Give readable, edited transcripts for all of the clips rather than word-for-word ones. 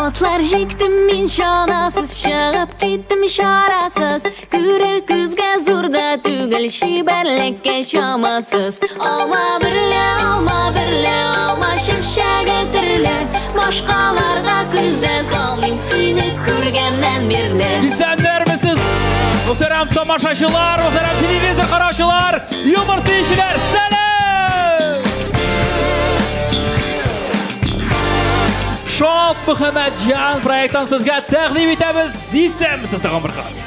Otlar jiktim min şanasız, шығып kettim şarasız. Күрер күзге зурда түгел, шиберлікке şamasız. Alma birle, alma şişege tirile. Başkalarga күзде salmayım seni көргеннен birle. Bizler misiniz? Muhterem tamaşaçılar, muhterem televizyon karşılar, yumurta işçiler, selam! Şok Muhammadjan proyektdan sizga taqdim etamiz. Zisem siz tag'in bir qat.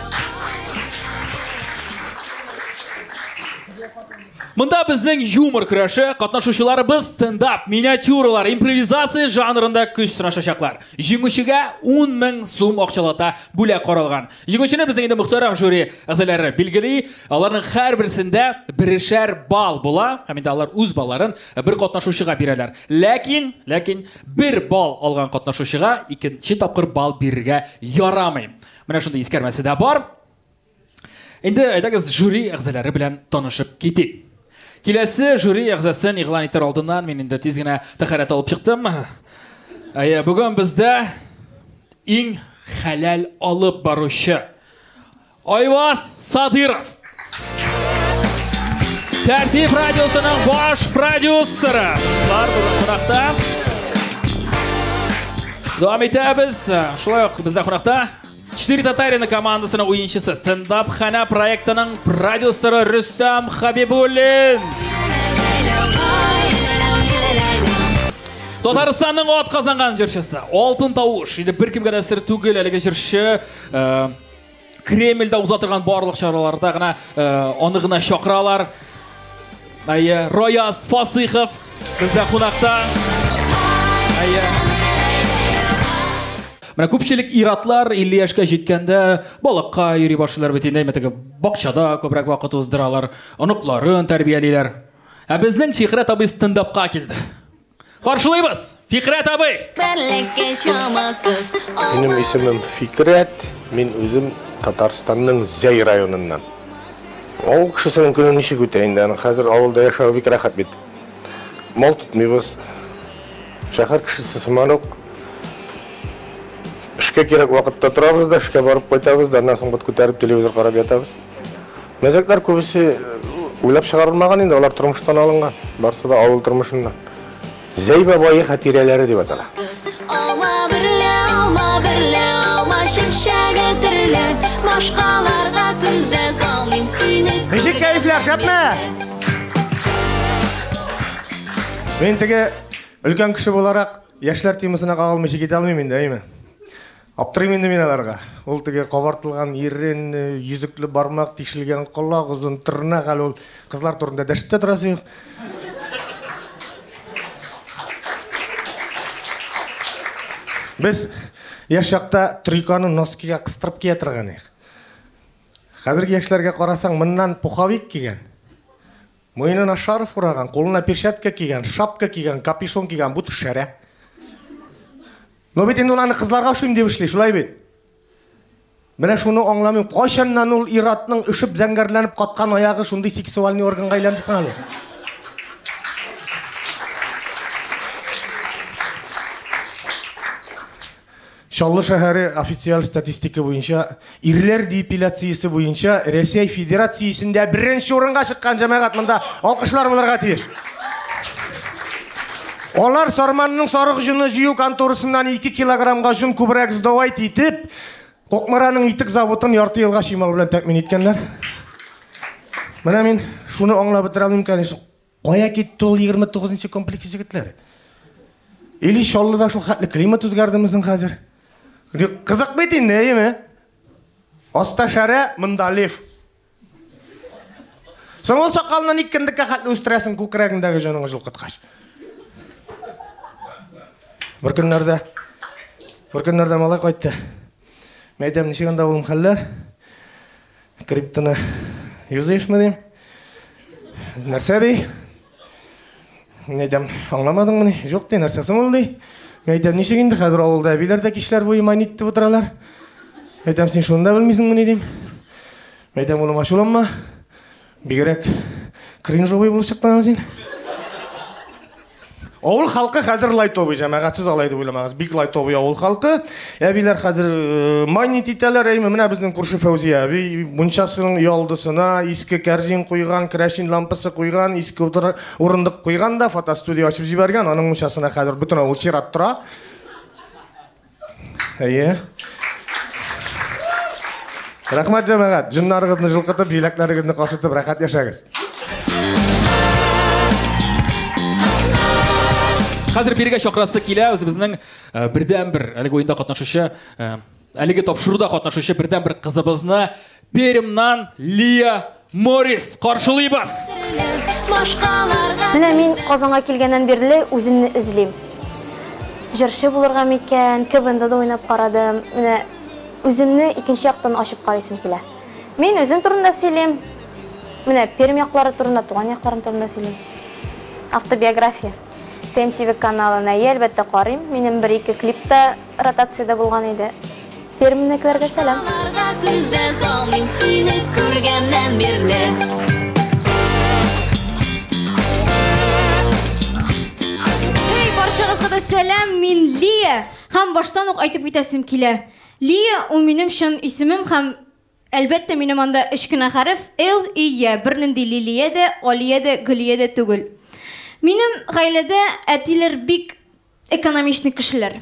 Munda bizning yumor kurashi qatnashuvchilarimiz stand-up, miniatyuralar, improvizatsiya janrida kuch sinashacaklar. Jinguvchiga 10,000 so'm oqchalata bo'lak qaralgan. Jinguvchini bizning endi muhtaram juri a'zolari belgili. Ularning har birisida birishar ball bo'la. Hamda ular o'z ballarini bir qatnashuvchiga beradilar. Lekin bir ball olgan qatnashuvchiga ikkinchi topqir ball berishga yaramay. Mana shunday eskarmasida bor. Endi aytamiz juri a'zolari bilan tanishib ketik. Kelasi juri a'zosini e'lon etar oldindan men endi tezgina tahorat olib chiqdim. Bugun bizda eng halal olib boruvchi Oyvoz Sadirov. Tartib radiosining bosh prodyuseri. Sizlar bugun qonaqda. Davom etamiz. Shunday bizda qonaqda 4 Tatarina komandasining o'yinchisi, stand-up xona proyektining prodyuseri Rustam Habibullin. Tataristonning ot qozongan jirchisi, Oltin tovush. Endi bir kimga sir tugul haliga jirchi Kremlda uzatilgan barliq charalarda gina onig'ina shoqralar. Royaz Fasixov bizda qonaqda. Mana ko'pchilik iratlar 50 yoshga yetganda baliqqa yuri boshlar bitinda metaga bog'chada ko'proq vaqt o'zdiralar, onuqlarini tarbiyalaylar. Bizning Fikrat abi stand-upga keldi. Qarshilaymiz. Fikrat abi. Benim ismim Fikrat. Men o'zim Tataristonning Zay rayonidan. O kishisining kuni nishig o'tayinda, hozir avulda yashab bek rahat bit. Mol tutmaymiz. Shahar kishisi simanok. Ishga kerak vaqtda turamiz-da, ishga borib qo'yamiz, undan so'ng ko'tarib televizor qarab yotamiz. Mazaklar ko'pisi o'ylab chiqarilmagan endi, ular turmushdan olingan. Barsida avul turmushidan. Zayba boyi xatiralari deb ataladi. Alma birle, şişege tirile. Başkalarga күзде salmayım seni. Nechik kayflar shapma? Men tege ulkan kishi bo'laroq yoshlar temasına qolmay keta olmayman deymi? Aptırayım endi men ularga. Ol tege qabartılgan yerin, yüzüklü barmaq, tishilgan quloq, uzun tirnoq, hali ol qizlar turunda dashibda turasiz. Biz yoshaqda trikoni noskiga qistirib kiyatirgan edik. Hozirgi yoshlarga qarasang, bundan puxovik kiygan. Mo'ynina sharf uragan, qo'lina pershatka kiygan, shapka kiygan, kapishon kiygan, bu tushara. Nobet endi ularni qizlarga o'xshayim deb ishlaydi, shulay bet. Mana shuni anglamayman. Qachondan ul iratning ushib zangarlanib qotgan oyog'i shunday seksualniy organga aylandi sanali. Şallı şəhəri ofisial statistika boyunca, irlər depilatsiyası boyunca Rusya Federatsiyasında birinci orunga çıqqan cəmiyyət mında alqışlar bularga tiyiş. Onlar sarmanның sarıq jını jiyu kontorusundan 2 kilogramga jun kubrak zdovayt etip, Qoqmaranın itik zavutun yartı yılga şimal bilen təmin etkenler. Mana men şunu anlap bitirelim imkanı. Qoya ketdi ol 29-cı kompleks jigitler. Eli Şallıda şu xatlı klimat o'zgardimizin hazır. Qiziq betin neymi? Ostashara Mundalev. So'ng soqoldan ikkindikka xatlı o'stirasin ko'kragingdagi joningga julqitqash. Bir kunlarda malay qaytdi. Meydam nishiganda bo'lum xallar. Kriptini yuzayishmi deyim? Narsa dey? Meydam anglamadingmi? Yo'q dey, narsasi bo'ldi. Meydam nishigindi hozir avulda bilardagi ishlar bo'yi manitdi o'tiralar. Meydam sen shunda bilmaysingmi deyim? Meydam o'lim ashulanma. Bigerak cringe bo'lib chiqqan sen. Ауыл халқы қазір лайтовый, жамағатсыз алайды ойламағыз. Бик лайтовый ауыл халқы. Әбилер қазір майнит итәләр, менә безнең күрше Фәүзия әби мунчасын ялдысына иске кәрзин куйган, керосин лампасы куйган, иске урындык куйган да фотостудия ачып җибәргән. Аның мунчасына хәзер бөтен авыл чират тора. Әйе. Рахмат җәмәгать, җыннарыгызны җылкытып, җиләкләрегезне кашытып рәхәт яшәгез. Қазір берге шақырасы келе, өзіміздің бірден-бір әлгі ойында қатнашушы, әлгі тапшыруда қатнашушы бірден-бір қызыбызны Перімнан Лия Морис қаршылайбыз. Менә мин Казанга килгәннән бирле үземне эзлим. Җырчы булырга микән, КВНда да уйнап карадым. Менә үземне икенче яктан ачып карыйсым килә. Мин үзем турында сөйлим. Менә Пермь яклары турында, туган якларым турында сөйлим. Автобиография. ТМТВ каналына әлбәттә карыйм. Минем 1-2 клипта ротацияда булган иде. Пермнекеләргә сәлам. Hey, баршагызга да сәлам, мин Лия. Һәм баштан ук әйтеп үтәсем килә. Лия ул минем чын исемем һәм әлбәттә минем анда 3 кенә хәреф Л И Я. Бернинди Лилия дә, Алия дә, Гөлия дә түгел. Минем гаиләдә әтиләр бик экономичный кешеләр.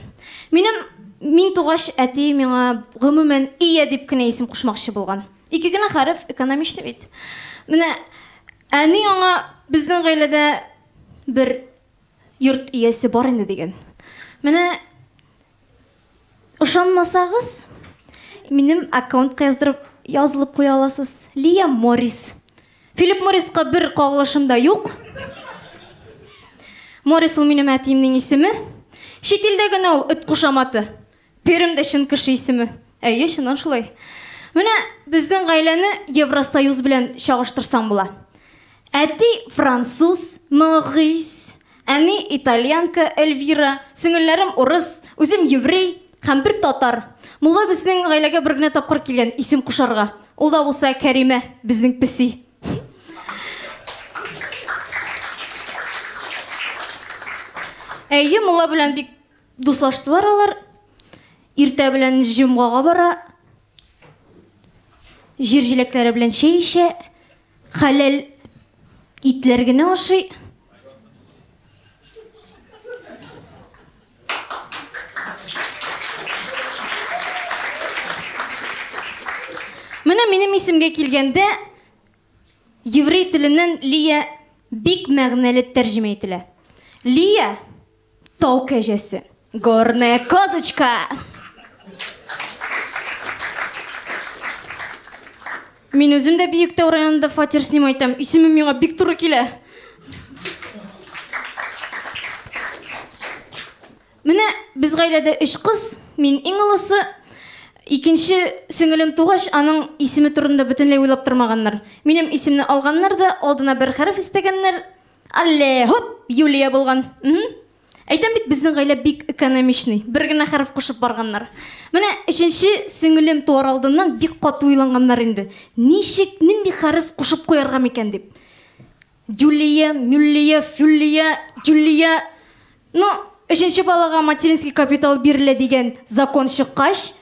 Мин тугаш әти миңа гомумән Ия дип кенә исем кушмакчы булган. 2 генә хәреф экономичный бит. Менә әни аңа безнең гаиләдә бер йорт иясе бар инде дигән. Менә ышанмасагыз, минем аккаунтка язылып куя аласыз. Лия Морис. Филипп Мориска бер кагылышым да юк. Морис ул минем әтиемнең исеме. Чит илдә генә ул эт кушаматы. Пермдә чын кеше исеме. Әйе, шуннан шулай. Менә безнең гаиләне Евросоюз белән чагыштырсам була. Әти француз, Морис, әни итальянка Эльвира, сеңелләрем урыс, үзем еврей һәм бер татар. Мулла безнең гаиләгә бер генә тапкыр килгән исем кушарга. Ул да булса Кәримә, безнең песи. Әйе, мулла белән бик дуслаштылар алар. Иртә белән җомгага бара. Җир җиләкләре белән чәй эчә. Хәләл итләр генә ашый. Менә минем исемгә килгәндә еврей теленнән Лия бик мәгънәле тәрҗемә ителә. Лия тау кәҗәсе. Горная козочка. Мин үзем дә Биектау районында фатир снимайтам. Исемем миңа бик туры килә. Менә без гаиләдә 3 кыз, мин иң олысы. Икенче сеңелем тугаш, аның исеме турында бөтенләй уйлап тормаганнар. Минем исемне алганнар да алдына бер хәреф истәгәннәр. Алле, хоп, Юлия булган. Әйтәм бит, безнең гаилә бик экономичный. Бер генә хәреф кушып барганнар. Менә 3нче сеңелем туар алдыннан бик каты уйлаганнар инде. Ничек, нинди хәреф кушып куярга микән дип. Юлия, Мюллия, Фюллия, Юлия. Ну, 3нче балага материнский капитал бирелә дигән закон чыккач,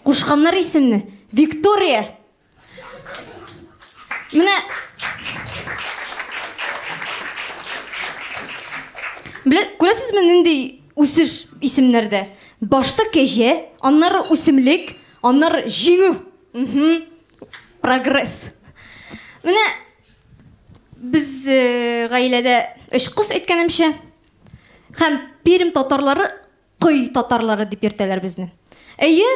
кушканнар исемне Виктория. Менә күрәсезме нинди үсеш исемнәрдә? Башта кәҗә, аннары үсемлек, аннары җиңү. Прогресс. Менә без гаиләдә 3 кыз әйткәнемчә, һәм Пермь татарлары кый татарлары дип йөртәләр безне. Әйе,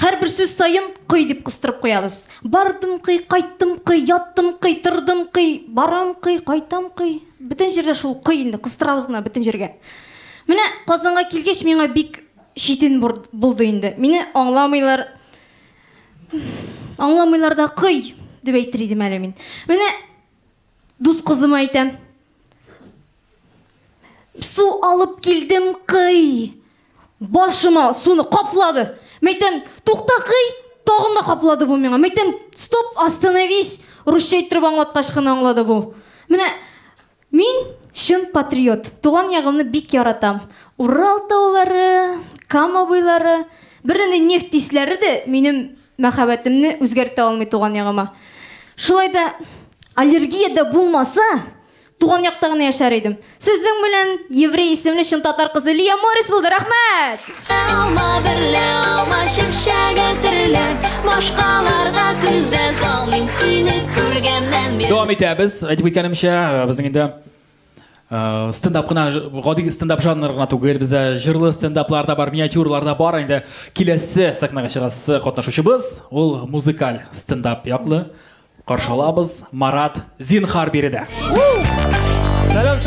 һәр бер сүз сайын кый дип кыстырып куябыз. Бардым кый, кайттым кый, яттым кый, тордым кый, барам кый, кайтам кый. Бөтен җирдә шул кый инде, кыстырабыз гына бөтен җиргә. Менә Казанга килгәч миңа бик читен булды инде. Мине аңламыйлар. Аңламыйлар да кый дип әйтер идем әле мин. Менә дус кызыма әйтәм. Су алып килдем кый. Башыма суны каплады. Мәйтәм, тукта кый, тагын да каплады бу миңа. Мәйтәм, стоп, остановись. Русча әйтеп аңлаткач кына аңлады бу. Менә мин шын патриот. Туған яғымны бик яратам. Урал таулары, Кама буйлары, бірден нефт исләре де минем мәхәббәтемне үзгәртә алмый туған яғыма. Шулайда аллергия да булмаса, туған яқта гына яшар идем. Сезнең белән еврей исемле шын татар кызы Лия Морис булды. Рәхмәт. Алма берле, алма чәчәге төрле, башкаларга күздә салмыйм сине күргәннән бир. Дәвам итәбез. Әйтеп киткәнемчә, безнең инде стендап кына, гади стендап жанрына түгел, бездә җырлы стендаплар да бар, миниатюралар да бар. Инде киләсе сахнага чыгасы катнашучыбыз, ул музыкаль стендап яклы. Каршы алабыз Марат Зинхар биредә. Сәлам.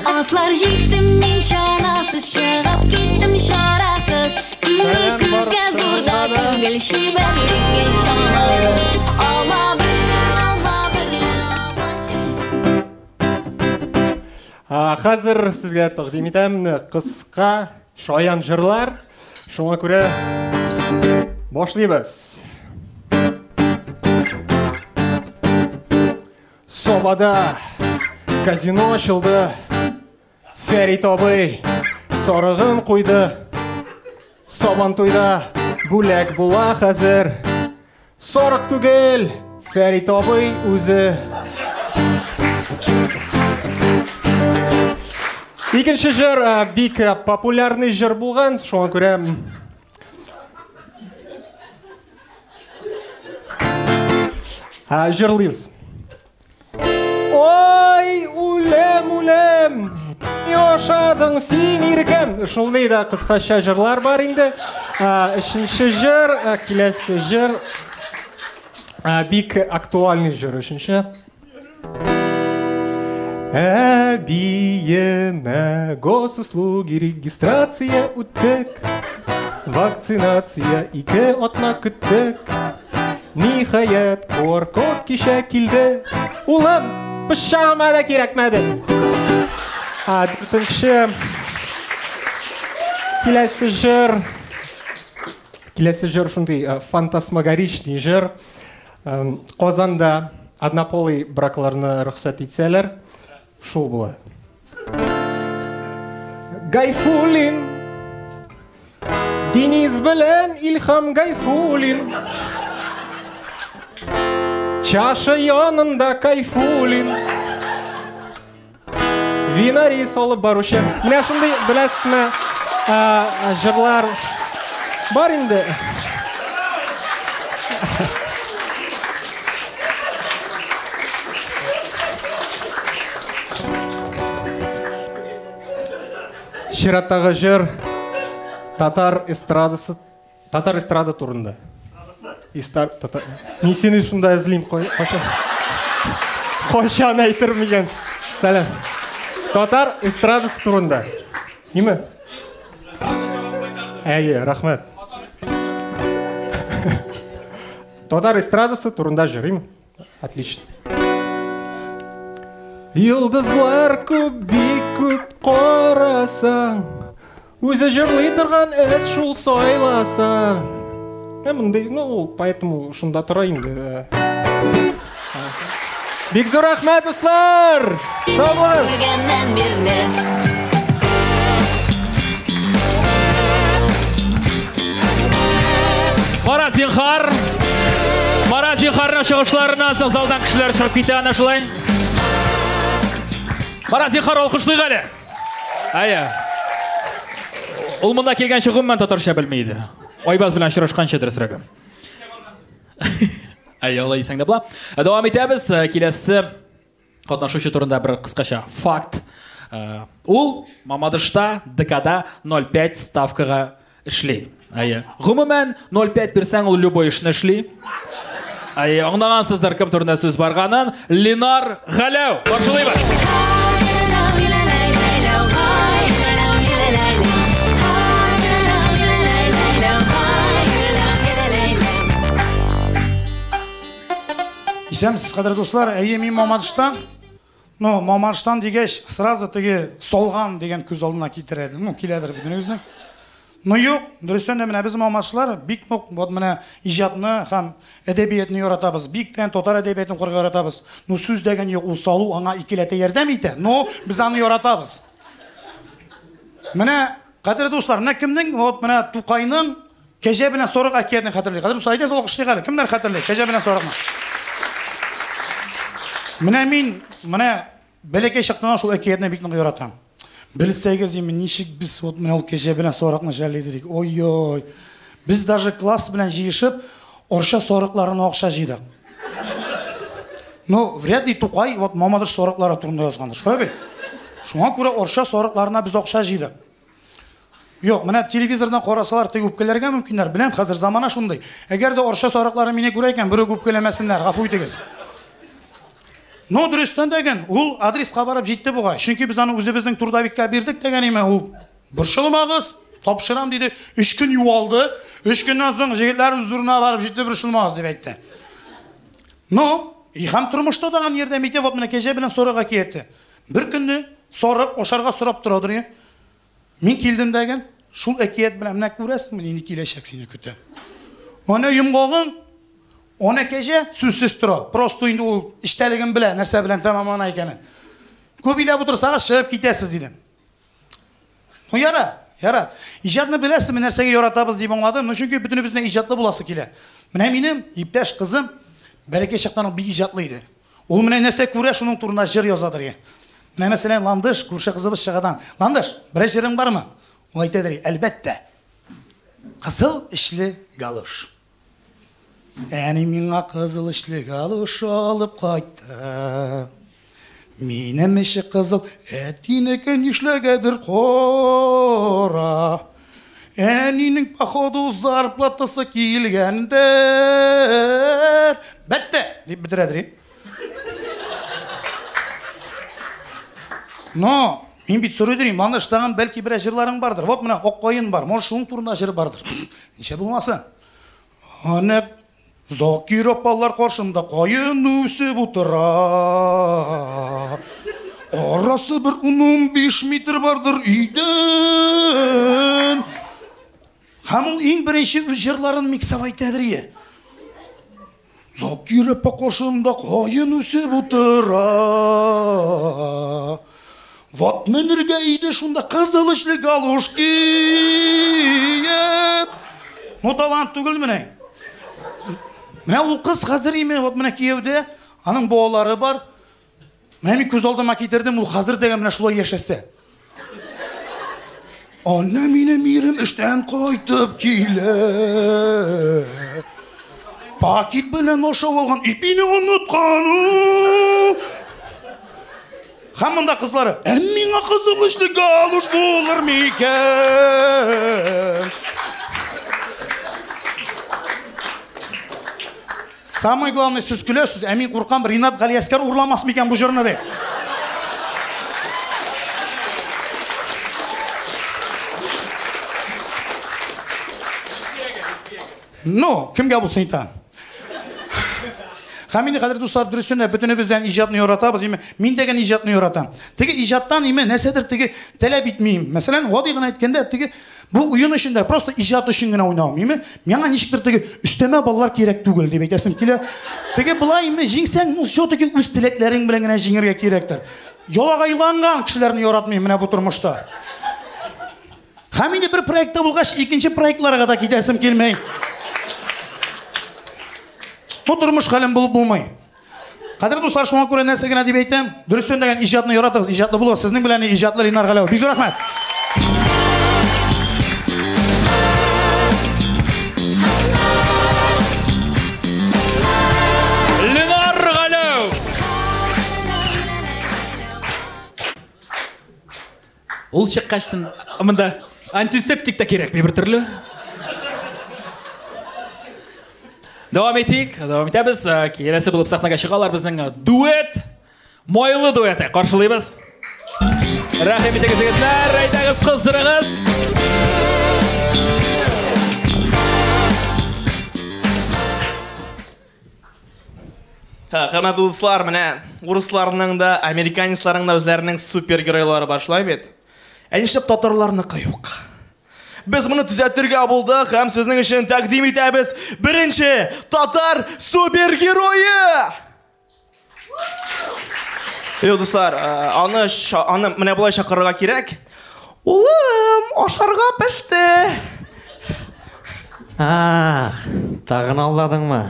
Атлар җиктем мин чанасыз, чыгып киттем чарасыз. Күзгә зурда күңел чибәрлегә чамасыз. Алма берле, алма чәчәге. Хәзер сезгә тәкъдим итәм кыска шаян җырлар. Шуңа күрә башлыйбыз. Собада казино ачылды, Фәрит абый сарыгын куйды. Сабан туйда бүләк була хәзер. Сарык түгел, Фәрит абый үзе. Икенче җыр бик популярный җыр булган, шуңа күрә җырлыйбыз. Ой, үлем, яшадың син иркем. Шулай да кыскача җырлар бар инде. Өченче җыр, киләсе җыр бик актуальный җыр. Өченче. Әбиемә госуслуги регистрация үттек, вакцинация 2 атна көттек. Ниһаят QR-код кичә килде. Улым, пычагыма да кирәкмәде. Дүртенче киләсе җыр шундый фантасмагоричный җыр. Казанда однополый бракларны рөхсәт итсәләр, шул була. Гайфуллин, Дениз белән Илһам Гайфуллин, чаша янында Кайфуллин, винари салып баручы. Менә шундый беләсезме җырлар бар инде. Чираттагы җыр татар эстрада турында. Мин сине шунда эзлим, кайчан әйтермеген. Сәлам. Татар эстрадасы турында. Ниме? Әйе, рәхмәт. Татар эстрадасы турында җырлыйм. Отлично. Йылдызлар күп, бик күп карасаң, үзе җырлый торган эс шул сайласаң. Поэтому шунда тора инде. Бик зур рәхмәт, дуслар! Саулар! Марат Зинхарның чыгышларына залдан кешеләр чыгып китә ана шулай. Марат Зинхар алкышлыйк әле. Ая. Ул монда килгәнче гомумән татарча белмәйди. Айбаз белән очрашканча дөресрәге. Алла исәң дә була. Дәвам итәбез. Киләсе катнашучы турында бер кыскача факт. Ул Мамадышта ДКда 0,5 ставкага эшли. Гомумән 0,5 бирсәң ул любой эшне эшли. Аңлагансыздар кем турында сүз барганын. Ленар Галәү. Каршылыйбыз. Исәмсез, кадерле дуслар, мин Мамадыштан. Мамадыштан дигәч, сразу теге солган дигән күз алдына китерәде. Киләдер бит үзенең. Ну юк, дөрестән дә менә без мамачлар бик нык вот менә иҗатны һәм әдәбиятны яратабыз. Биктән татар әдәбиятын укырга яратабыз. Ну сүз дигән юк, ул салу аңа икеләтә ярдәм итә. Но без аны яратабыз. Менә кадерле дуслар, менә кемнең вот менә Тукайның Кәҗә белән сорык әкиятен хәтерли. Кадерле дуслар, әйдәгез алкышлыйк әле. Кемнәр хәтерли? Кәҗә белән сорыкны. Менә мин бәләкәй чактан шул әкиятне бик нык яратам. Белсәгез, ничек без вот менә ул Кәҗә белән сорыкны жәлләдек. Ой-ой. Без даже класс белән җыешып, орша сорыкларына акча җыйдык. Ну, вряд ли Тукай вот Мамадыш сорыклары турында язгандыр. Шулай бит? Шуңа күрә орша сорыкларына без акча җыйдык. Yok, менә телевизордан карасалар, теге үпкәләргә мөмкиннәр. Беләм, хәзер замана шундый. Әгәр дә орша сарыклары мине күрә икән, бер үпкәләмәсеннәр, гафу итегез. Но дөрестән дигән, ул адреска барып җитте бугай. Чөнки без аны үзебезнең трудовикка бирдек дигән име, ул борчылмагыз, тапшырам диде. 3 көн юалды. 3 көннән соң җегетләр үзләренә барып җитте, борчылмагыз дип әйтте. Но, һәм тормышта даган ярдәм итә, вот менә Кәҗә белән сорык әкияте. Бер көнне сарык ашарга сорап торадыр. Мин килдем дигән, шул әкият белән менә күрәсеңме, инде киләчәк сине көтә. Аны йомгагың, аны Кәҗә сүзсез тора. Просто инде ул иштәлеген белә, нәрсә белән тәмамлана икәнен. Күп илә утырсагыз чыгып китәсез дидем. Ну яра. Иҗатны беләсезме, нәрсәгә яратабыз дип аңладым. Ну чөнки бөтенебезнең иҗатлы буласы килә. Менә минем иптәш кызым бәләкәй чактан бик иҗатлы иде. Ул менә нәрсә күрә, шуның турында җыр язадыр. Менә мәсәлән, Ландыш, күрше кызыбыз чыгадан. Ландыш, бер җырың бармы? Ул әйтәдер, әлбәттә. Кызыл ишле галош. Әни миңа кызыл ишле галош алып кайтты. Минем ише кызыл, әтинеке нишләгәдер кара. Әнинең походу зарплатасы килгәндер. Бәттә, дип бетерәдер. Но, мин бит сөрөйдерим, анда штаган бәлки бер җырларың бардыр. Вот менә ак кайын бар, может шуның турында җыр бардыр. Ничә булмаса? Аны Закир апалар каршында кайын үсеп утыра. Арасы бер 15 метр бардыр өйдән. Һәм ул иң беренче үз җырларын миксап әйтәдер. Закир апа каршында кайын үсеп утыра. Вот менергә иде шунда кызыл ишле галош киеп. Ну талант түгел менә. Менә ул кыз хәзер име, вот менә кияүдә, аның балалары бар. Менә мин күз алдыма китердем, ул хәзер дигән менә шулай яшәсә. Анна минем ирем эштән кайтып килә. Пакет белән ашап алган ипине оныткан. Хамында кызлары, миңа кызыл ишле галош булыр микән? Самый главный сүз көләсез, мин куркам, Ринат Галиәскәр урламас микән бу җырны дип. Ну, кемгә булсын итә? Хамини кадерле дуслар, дөресен бөтенебездән иҗатны яратабыз, мин дигән иҗатны яратам. Теге иҗаттан нәрсәдер теге таләп итмим. Мәсәлән, гади гына әйткәндә, теге бу уен өчен просто иҗат өчен генә уйнамыйм. Миңа ничектер теге өстәмә баллар кирәк түгел дип әйтәсем килә. Теге булай җиңсәң, ну все-таки үз теләкләрең белән генә җиңәргә кирәктер. Ялагайланган кешеләрне яратмыйм менә бу тормышта. Хамини бер проектта булгач, икенче проектларга да китәсем килмәй. Bu turmuş halim bulup bulmayın. Kadir dostlar, şuna göre нәрсә генә дип әйтәм. Дөрестән дигән иҗатны яратыгыз, иҗатлы булыгыз. Сезнең белән иҗатлы Ленар Галәү. Бик зур рәхмәт. Ленар Галәү. Ул чыккачтын, монда антисептик та кирәк бер төрле. Давам етеміз, келесі болып сахнаға шығалар біздің дуэт, мойлы дуэті қаршылаймыз. Рахмет етіңіз егіздер, айтаңыз қыздырыңыз. Қырматты достар, міне, орысларының да, американецларының да өзлерінің супергеройлары башылай бет. Әнішіп татарларыны қайуқ. Biz мұны түзәттерге булдык һәм сезнең өчен тәкъдим итәбез. Беренче татар супергеройы. Достар, аны менә булай чакырырга кирәк. Улым, ашарга пеште. Тагын алдадыңмы?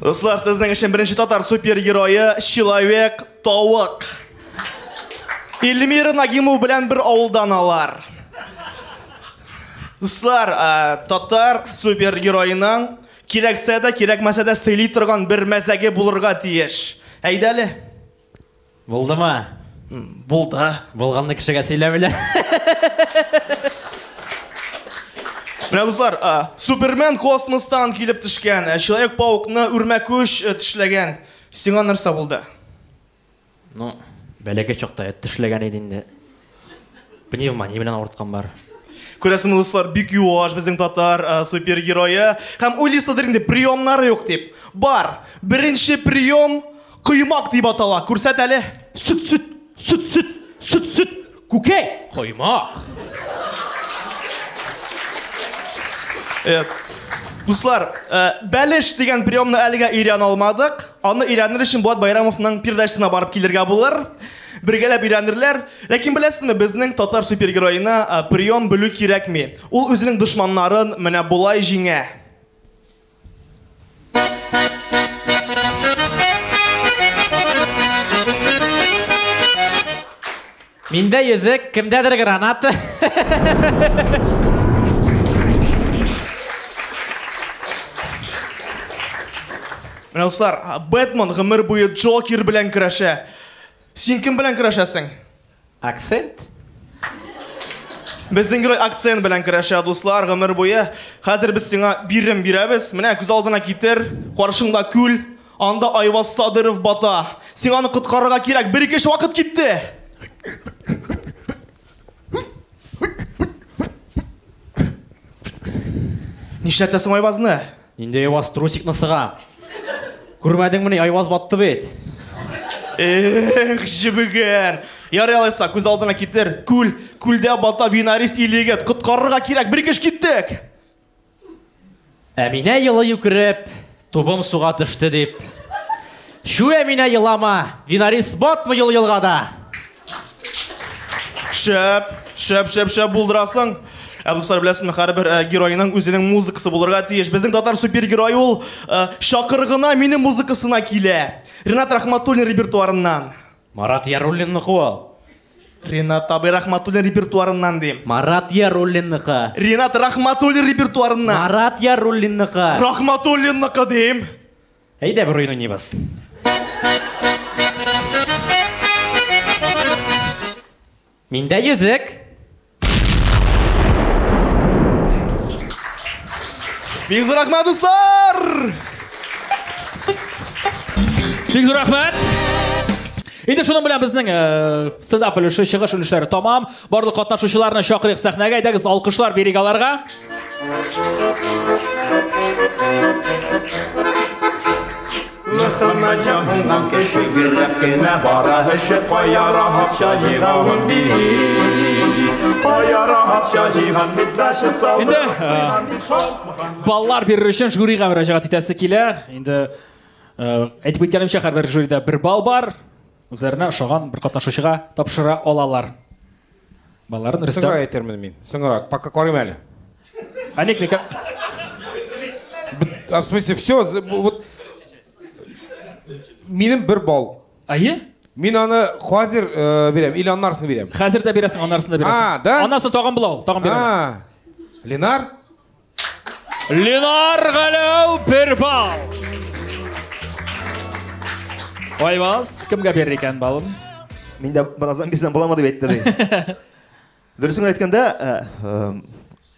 Достар, сезнең өчен беренче татар супергеройы Человек-тавык. Эльмира Нагимов белән бер авылдан алар. Достар, татар супергеройының кирәксә дә, кирәкмәсә дә сөйли торган бер мәзәге булырга тиеш. Әйдәле. Булдымы? Булды. Булганны кешегә сөйләмиләр. Менә дуслар, Супермен космостан килеп төшкән, Человек-паукны үрмәкүш тешләгән. Сиңа нәрсә булды? Ну, бәләкәй чакта тешләгән иде инде. Пневмония белән авырткан бар. Күрәсең, дуслар, бик юаш безнең татар супергеройы. Һәм уйлыйсыздыр инде, приемнары юк дип. Бар. Беренче прием коймак дип атала. Күрсәт әле. Süt. Күкәй. Коймак. Дуслар, бәлеш дигән приемны әлегә өйрәнә алмадык. Аны өйрәнер өчен Булат Байрамовның передачасына барып килергә булыр. Бергәләп өйрәнерләр. Ләкин беләсезме, безнең татар супергеройына прием белү кирәкми. Ул үзенең дошманнарын менә булай җиңә. Миндә йөзек, кемдәдер граната. Менә дуслар, Бэтмен гомер буе Джокер белән көрәшә. Син кем белән көрәшәсең? Акцент? Безнең герой акцент белән көрәшә, дуслар, гомер буе. Хәзер без сиңа бирем бирәбез. Менә күз алдына китер, каршыңда күл, анда Айваз Садыров бата. Син аны коткарырга кирәк. 1-2 вакыт китте. Нишләтәсең Айвазны? Инде Айваз трусикны сыга. Күрмәдеңме, Айваз батты бит. Җибегән. Ярый алайса, күз алдына китер. Күлдә бата Винарис илегет. Коткарырга кирәк. 1-2 киттек. Әминә йылы юкереп, тубым суга төште дип. Шу Әминә йылама, Винарис батмы елгада. Шәп булдырасың. Дуслар, беләсезме, һәрбер геройның үзенең музыкасы булырга тиеш. Безнең татар супергерой ул шакыргына минем музыкасына килә. Ринат Рахматуллин репертуарыннан. Марат Яруллинныкы ул. Ринат абый Рахматуллин репертуарыннан дим. Марат Яруллинныкы. Ринат Рахматуллин репертуарыннан. Марат Яруллинныкы. Рахматуллинныкы дим. Әйдә бер уен уйныйбыз. Миндә йөзек. Бик зур рәхмәт, дуслар! Бик зур рәхмәт. Инде шуның белән безнең стендап өлеше, чыгыш өлешләре тамам. Барлык катнашучыларны чакырыйк сәхнәгә. Әйдәгез, алкышлар бирик аларга. Инде баллар бирер өчен жюрига мөрәҗәгать итәсе килә. Инде әйтеп үткәнемчә, һәрбер жюридә 1 балл бар. Үзләренә ошаган бер катнашучыга тапшыра алалар. Балларын Рөстәм. Сыңгырак әйтермен мин. Сыңгырак, пока карыйм әле. Аник. В смысле, все, вот минем 1 балл. Айы? Мин аны хәзер бирәм, или аннарсын бирәм. Хәзер дә бирәсең, аннарсын да бирәсең. Да? Аннарсын тагын булау, тагын бирәм. Ленар? Ленар Галәү 1 балл. Айваз, кемгә бирер икән балын? Мин дә бераздан бирсәм буламы дип әйтте. Дөресен әйткәндә,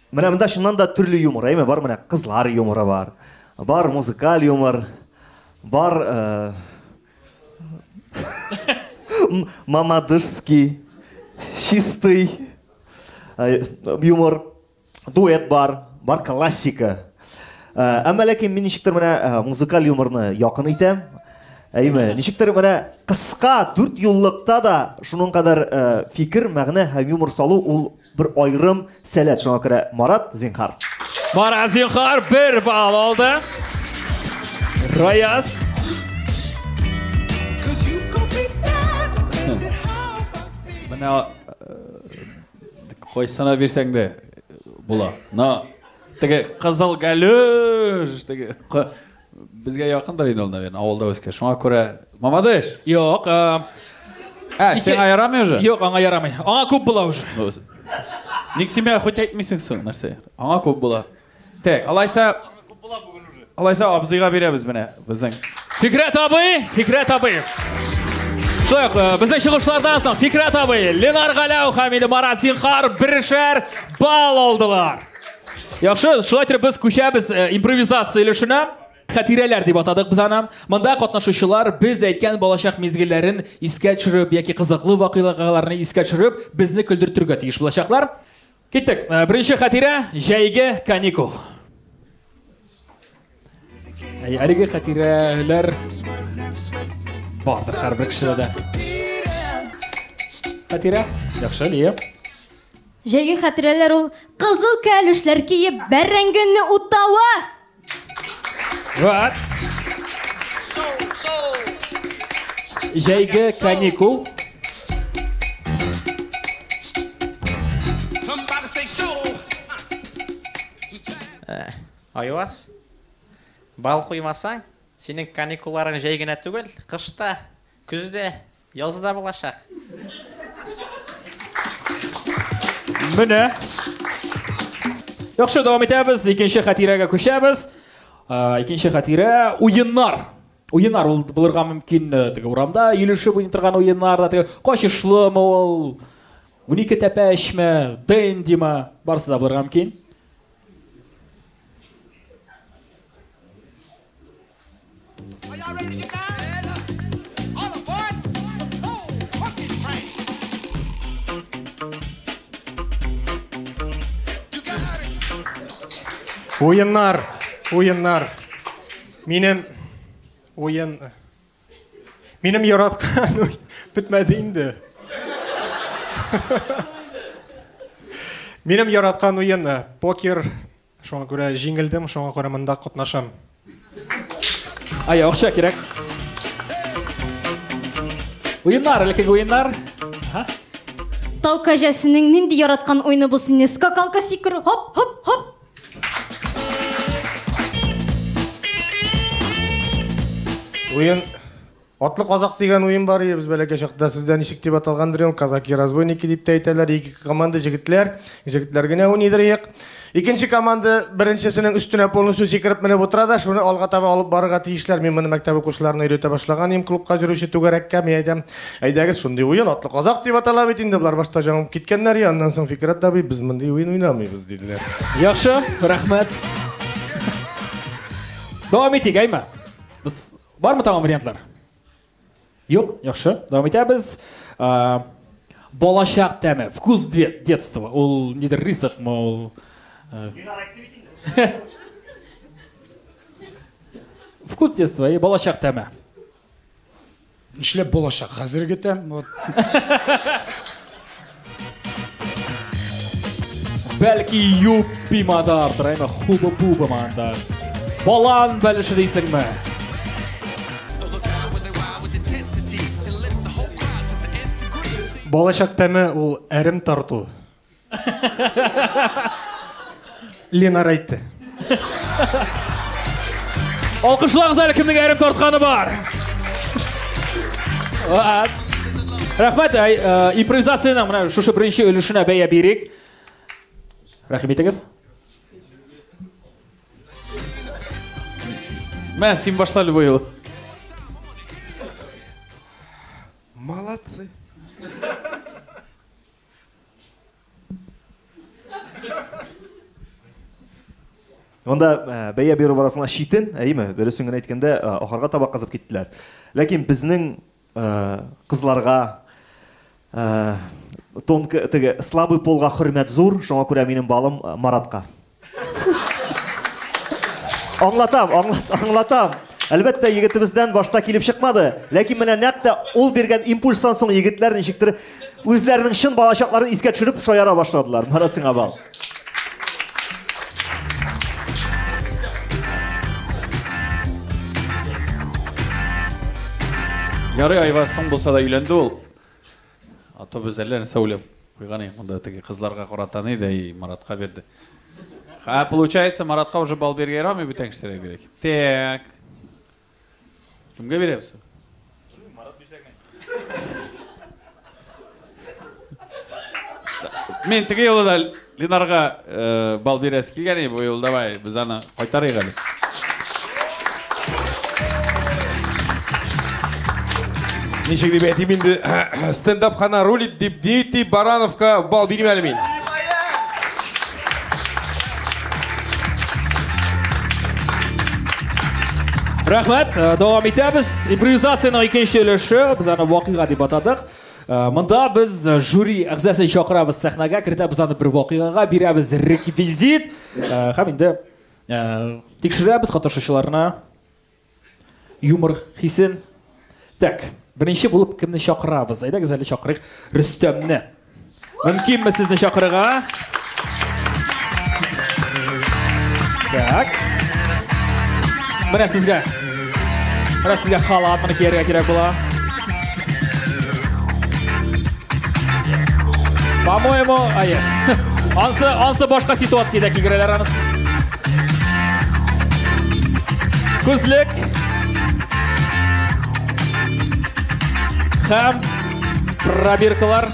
менә монда шуннан да төрле юмор, әйме бар, менә кызлар юморы бар. Бар музыкаль юмор, бар мамадышский, чистый юмор, дуэт бар классика. Әмма ләкин мин ничектер менә музыкаль юморны якын итәм. Әйме, ничектер менә кыска 4 юллыкта да шуның кадәр фикер, мәгънә һәм юмор салу ул бер айрым сәләт. Шуңа күрә Марат, зинһар. Марат, зинһар 1 балл алды. Рояз. Менә қойсана берсең де була. На теге кызыл галюш, теге бізге якындар инде ул, наверное, авылда өскән. Шуңа күрә Мамадыш. Юк, сен аярамый уже? Юк, аңа ярамый. Аңа күп була уже. Ник симә хоть әйтмисең соң нәрсә? Аңа күп була. Так, алайса абзыйга бирәбез менә безнең. Фикрәт абый. Шук, безнең чыгышлардан соң Фикрәт абый, Ленар Галау һәм Марат Зинһар 1 балл алдылар. Яхшы, шулай итеп без күчәбез импровизация өлешенә. Хатирәләр дип атадык без аны. Монда катнашучылар без әйткән балачак мизгелләрен искә төшереп яки кызыклы вакыйгаларны искә төшереп безне көлдертергә тиеш булачаклар. Киттек. Беренче хатирә җәйге каникул. Әлеге хатирәләр бардыр һәрбер кешедә. Хатирә, яхшы, лия. Җәйге хатирәләр ул кызыл кәлүшләр киеп бәрәңгене утавы. Вот. Җәйге каникул. Айвас, бал қоймасаң, сенің каникулларың жай генә түгел, қышта, күзде, язда булачак. Менә. Яхшы, дәвам итәбез. Икенче хатирәгә күчәбез. Икенче хатирә уеннар. Уеннар ул булырга мөмкин, теге урамда йөрүшеп уйный торган уеннар да, теге качышлымы ул, 12 тәпәшме, дендиме, барсы да булырга мөмкин. Уеннар. Минем яраткан битмәде инде. Минем яраткан уен покер. Шуңа күрә җиңелдем, шуңа күрә монда катнашам. Акча кирәк. Уеннар, әлеге уеннар. Тау кәҗәсенең нинди яраткан уйны булсын, скакалка сикер, хоп. Уен Атлы казак дигән уен бар иде, без бәләкәй чакта сездә ничек дип аталгандыр ул, казаки разбойники дип әйтәләр. Ике команда җегетләр генә уйныйдыр. Икенче команда беренчесенең үстенә полностью сикереп менеп утыра да, шуны алга таба алып барырга тиешләр. Мин моны мәктәп укучыларына өйрәтә башлаган идем, клубка йөрүче түгәрәккә мен әйтәм. Әйдәгез, шундый уен атлы казак дип атала бит инде. Булар башта җаңып киткәннәр, аннан соң Фикрәт табый, без мондый уен уйнамыйбыз диделәр. Яхшы, рәхмәт. Дәвам итик, әйме. Без бармы тамам вариантлар? Юк, яхшы. Дәвам итәбез. Балачак тәме, вкус детства. Ул нидер ризыкмы ул? Вкус детства и балачак тәме. Нишләп балачак? Хәзерге тәм. Бәлки юппи мадардыр, әйме хуба-буба манда. Балан бәлеше дейсеңме? Балачак тәме ул әрем тарту. Ленар әйтте. Алкышлагыз әле кемнең әрем тартканы бар. Рәхмәт, импровизацияның менә шушы беренче өлешенә бәя бирик. Рәхмәт итегез. Мен син башла любой ел. Молодцы. Онда бәя беру барасына шитен, әйме, дөресен генә әйткәндә, ахырга таба кызып киттеләр. Ләкин безнең кызларга тонкы теге слабый полга хөрмәт зур, шуңа күрә минем балым Маратка. Аңлатам. Әлбәттә, егетебездән башта килеп чыкмады. Ләкин менә нәкъ ул биргән импульстан соң егетләр ничектер үзләренең чын балачакларын искә төшереп шаяра башладылар. Марат сиңа бал. Ярый, Айвасын булса да үйленді ол. Ато біз әлләрін сәулем қойған ең. Мұнда теге қызларға қоратаны да Маратқа берді. Получается, Маратқа уже бал берген ау, мен бүтәң іштері керек. Так. Кімге береміз? Марат бесәгіне. Мен теге елі да Ленарға бал бересі келген, бұл елі давай, біз аны қайтарайық әлі. Ничек деп әйтейін енді стендап қана рулит деп Дмитрий Барановқа бал берем әлі мен. Рахмет, давам етеміз. Импровизацияның екінші өліші, біз аны вақиға деп атадық. Мұнда біз жюри ағзасын шақырамыз сахнаға, кіртеміз аны бір вақиғаға, береміз реквизит. Хам енді текшіреміз қатысушыларына юмор хисін. Так, бірінші болып кімні шақырамыз? Айдағыз әлі шақырық Рүстемні. Мүмкін ме сізді шақырыға? Так. Мына сізге халат, мұны киерге керек бола. По-моему, ансы башқа ситуацияда кигірелер аныз. Күзлік. Хам пробиркалар.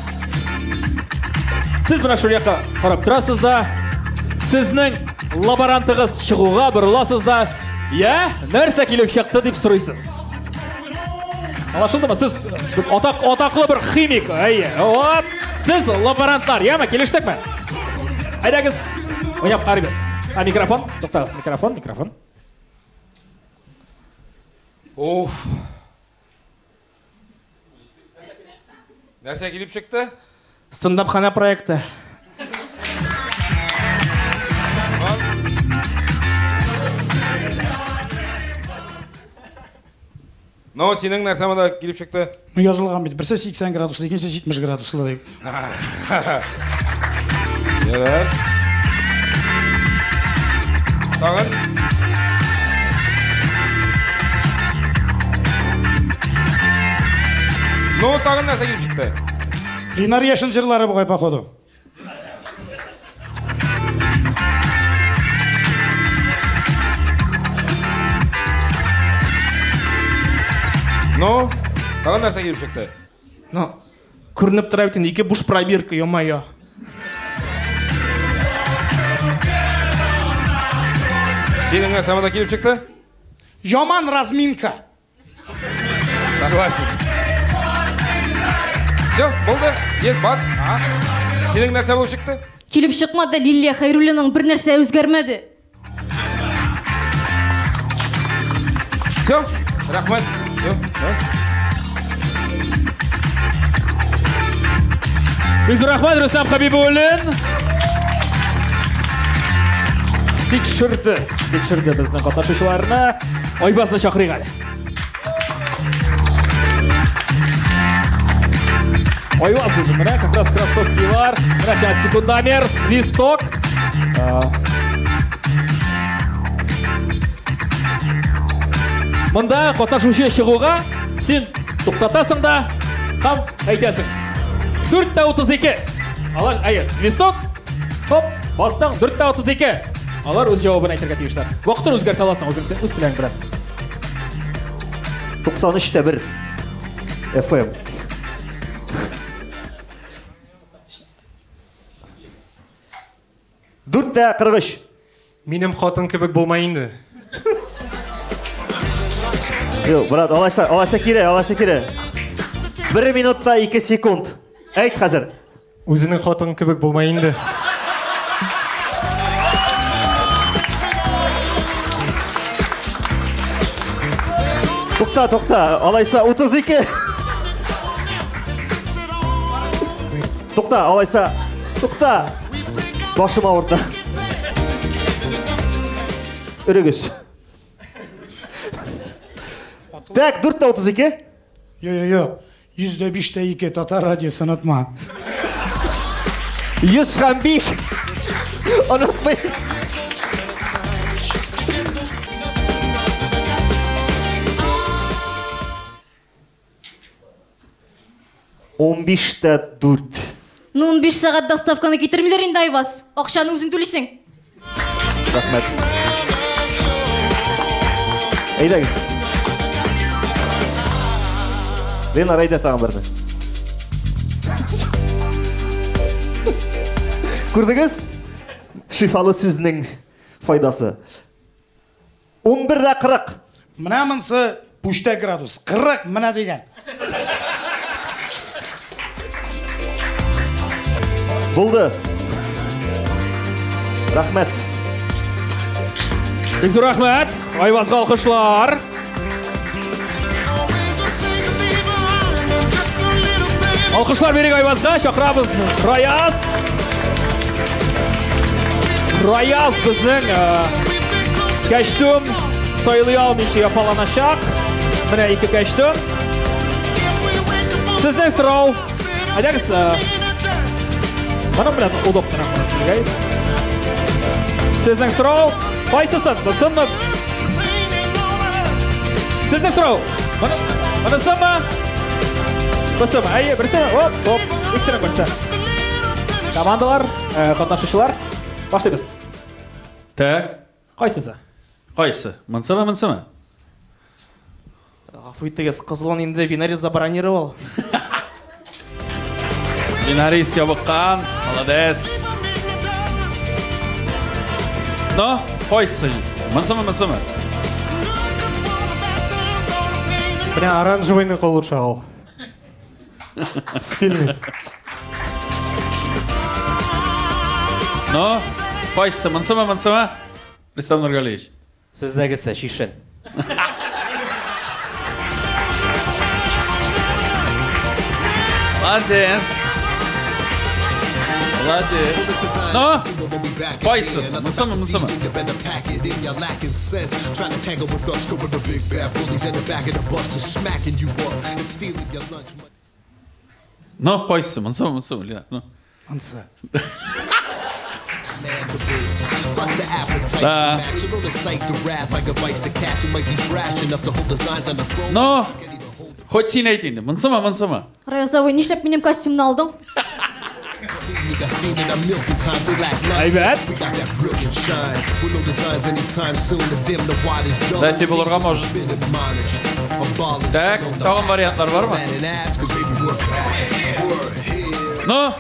Сіз мұна шөлеқі қарап тұрасыз да, сізнің лаборантығыз шығуға бұрыласыз да, нәрсе келіп шақты деп сұрайсыз. Алашылды ма? Сіз отақлы бір химик. Сіз лаборантлар, келіштік ме? Айдағыз, ойнап қарып ез. Микрофон, тоқтағыз, микрофон. Оф. Нәрсе келіп шықты? Стендап қана проекті. Но сенің нәрсамада келіп шықты? Yazılған бейді. Бірсі 80 градуслы, екенсі 70 градуслы дейіп. Ерер. Тағын? Ну, тағын нәрсе келіп шықты? Ленар яшын жырлары бұғай походу. Ну, тағын нәрсе келіп шықты? Ну, көрініп тұра бітін, екі бұш пробирка, ё-майо. Сенің нәрсамада келіп шықты? Яман разминка. Согласен. Все, болды. Бар. Сенің нәрсе болып шықты? Келіп шықмады, Лилия Хайрулланың бір нәрсе өзгермеді. Все, рахмет. Біз рахмет Рүстем Хабибуллин. Текшірді біздің қатысушыларына. Ойбасын шақырайық әлі. Ойбасын мына, как раз кроссовки бар. Мына сейчас секундомер, свисток. Мұнда қатысушы шығуға сен тоқтатасың да, қам айтасың. 4:32. Алар, свисток. Хоп, бастан 4:32. Алар өз жауабын айтырға тиіштер. Уақытын өзгерте аласың, өз тілең бірін. 93.1 FM. Дүртті қырғыш. Менің қатын кебек болмайынды. Yok, брат, алайса кері. 1 минутта 2 секунд. Айт қазір. Өзінің қатын кебек болмайынды. Тоқта, алайса 32. Тоқта. Башым ауырды. Үрігіз. Так, 4-32. Yok. %5'te Tatar radyosu unutma. 105. Unutmayın. On beşte 4. Ну 15 сағат доставканы кетірмелер енді Айваз. Ақшаны өзің төлесең. Рахмет. Әйдәгіз. Лена райда тағын бірді. Көрдіңіз? Шифалы сөзінің файдасы. 11-де 40. Мына мұнсы пуште градус. 40 мына деген. Болды. Рахмет. Бек зор рахмет. Айвазға алқышлар. Алқышлар берек Айвазға. Шақырабыз Раяз. Раяз біздің кәштім сайлай алмайынша япаланашақ. Міне 2 кәштім. Сіздің сұрау. Әдәңіз, мұны білән удобны рахмет. Сіздің сұрау. Қайсысын? Бұсын мұ? Сіздің сұрау. Мұнысын мұ? Бұсын мұ? Әйе, бірсі мұ? Оп, ексірін бірсі. Командалар, қатнашушылар. Баштаймыз. Так. Қайсысы? Қайсы? Мынсымы? Ғафуйттегіз, қызылын енді Винариз забронировал. Винариз ябыққан. Молодец. Но, қайсы? Мынсымы? Прям оранжевый кол лучше ал. Стильный. Но, қайсы? Мынсымы? Рустам Нұрғалиевич. Сіздегісі шишін. Молодец. Но, қайсысы? Мынсымы? Но, қайсысы? Мынсымы? Мынсы. Да. Но, хоть сен айтайын, мынсымы? Раязовой, нешлеп менем костюмны алдың? Айбәт. Дәте бұлырға может. Так, тағын вариантлар бар ма? Но,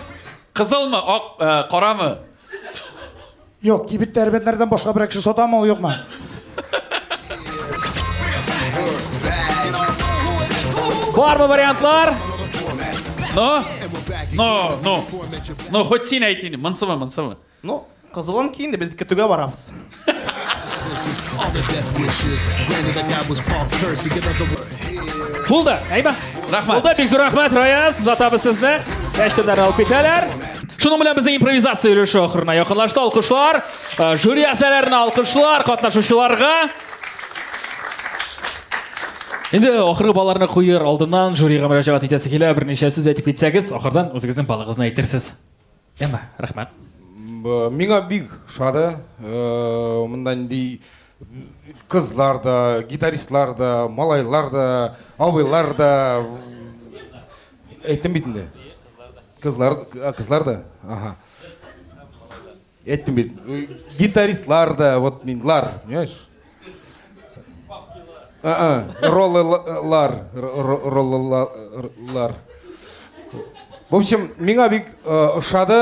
қызыл ма, қара ма? Yok, kibitli erbetlerden başka bir ekşi soda mı yok mu? Var mı вариантлар? Но, хоть сен айтайын, мынсымы? Ну, қызылын кейін де біз күтуге барамыз. Болды, әйбі. Рахмат. Болды, бек зор рахмет, Раяз. Затабы сізді. Әштімдер алып кетелер. Шуның белән безнең импровизация өлеше ахырына якынлашты. Алкышлар, жюри әгъзаларына алкышлар, катнашучыларга. Инде ахыргы балларны куер алдыннан жюрига мөрәҗәгать итәсе килә, берничә сүз әйтеп китсәгез, ахырдан үзегезнең балыгызны әйтерсез. Әмма, рәхмәт. Миңа бик шады. Мындан ди кызлар да, гитаристлар да, малайлар да, абыйлар да. Әйттем бит инде. Кызлар да. Ага. Әйттем бит. Гитаристлар да, вот минлар, понимаешь? Роллар. В общем, миңа бик шады.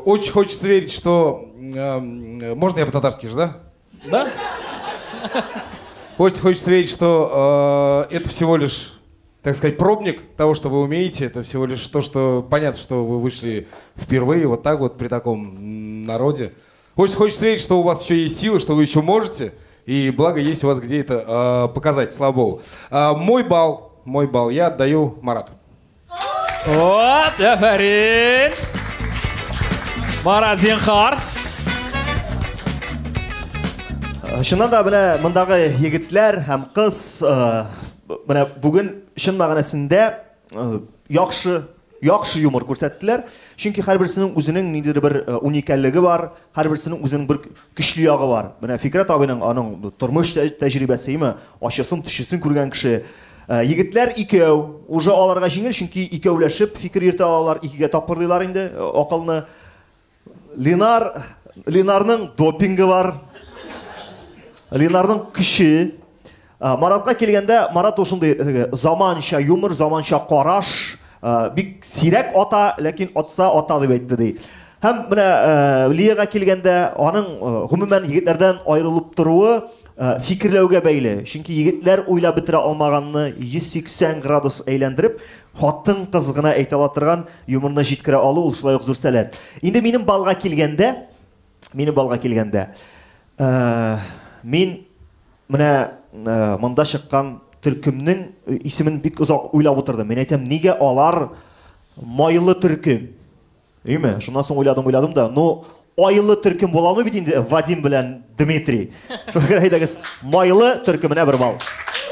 Очень хочется верить, что... Можно я по-татарски же, да? Да? Очень хочется верить, что это всего лишь, так сказать, пробник того, что вы умеете. Это всего лишь то, что понятно, что вы вышли впервые вот так вот при таком народе. Очень хочется верить, что у вас еще есть силы, что вы еще можете. И благо есть у вас где это показать, слава богу. Мой балл я отдаю Марату. Вот, Афарин. Марат Зинхар. Шыннан да менә мындағы егетләр һәм кыз менә бүген шын мәгънәсендә яхшы юмор күрсәттеләр. Чөнки һәрберсенең үзенең ниндидер бер уникальлыгы бар, һәрберсенең үзенең бер көчле ягы бар. Менә Фикрат абыйның аның тормыш тәҗрибәсеме, ачысын төшесен күргән кеше. Егетләр икәү, уже аларга җиңел, чөнки икәүләшеп фикер йөртә алалар, икегә тапкырлыйлар инде акылны. Ленарның допингы бар. Ленарның көче. Маратка килгәндә, Марат ошындый заманча юмор, заманча караш, бик сирәк ата, ләкин атса ата дип әйтте ди. Һәм менә Лияга килгәндә, аның гомумән егетләрдән аерылып торуы фикерләүгә бәйле. Чөнки егетләр уйлап бетерә алмаганны 180 градус әйләндереп, хатын кыз гына әйтә ала торган юморны җиткерә алу ул шулай ук зур сәләт. Инде минем балга килгәндә, мин менә монда чыккан төркемнең исемен бик озак уйлап утырдым. Мин әйтәм, нигә алар майлы төркем? Әйме, шуннан соң уйладым да, айлы төркем буламы бит инде Вадим белән Дмитрий. Шуңа әйдәгез, майлы төркеменә бер бал.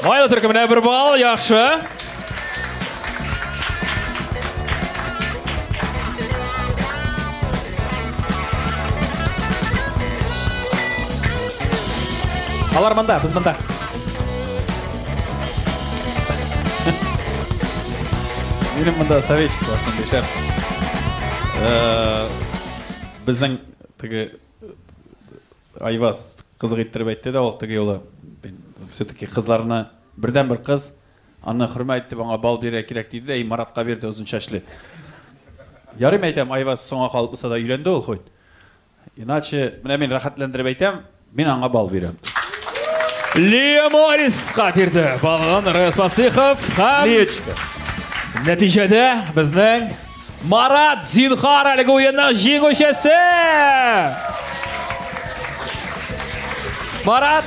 Майлы төркеменә бер бал, яхшы. Алар мында, без мында. Минем мында советчик бар, Безнең теге Айваз кызык иттереп әйтте дә, ул теге юлы все-таки кызларына бердән бер кыз, аны хөрмәт итеп аңа бал бирә кирәк диде дә, Маратка бирде озын чәчле. Ярым әйтәм, Айваз соңга калып булса да өйләнде ул хойт. Иначе, менә мин рәхәтләндереп әйтәм, мин аңа бал бирәм. Лия Мориска бирде балын Рәс Масихов һәм нәтиҗәдә безнең Марат Зинхар әлеге уенның җиңүчесе. Марат,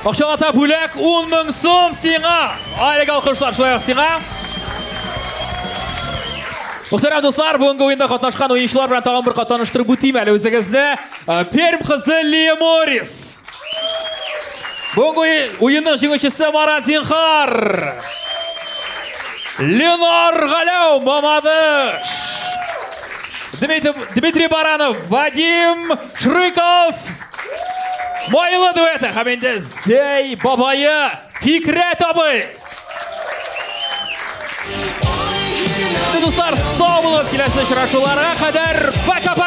акчалата бүләк 10,000 сум сиңа. Әлеге алкышлар шулай сиңа. Мөхтәрәм дуслар, бүгенге уенда катнашкан уенчылар белән тагын бер катнаштырып үтим әле үзегезне. Пермь кызы Лия Морис. Бүгенге уенның җиңүчесе Марат Зинхар. Ленар Галәү Мамадыш. Дмитрий Баранов, Вадим Шрыков. Майлы дуэты һәм инде Зәй бабайы Фикрат абый. Достар, сау булыгыз, киләсе очрашуларга кадәр. Пока!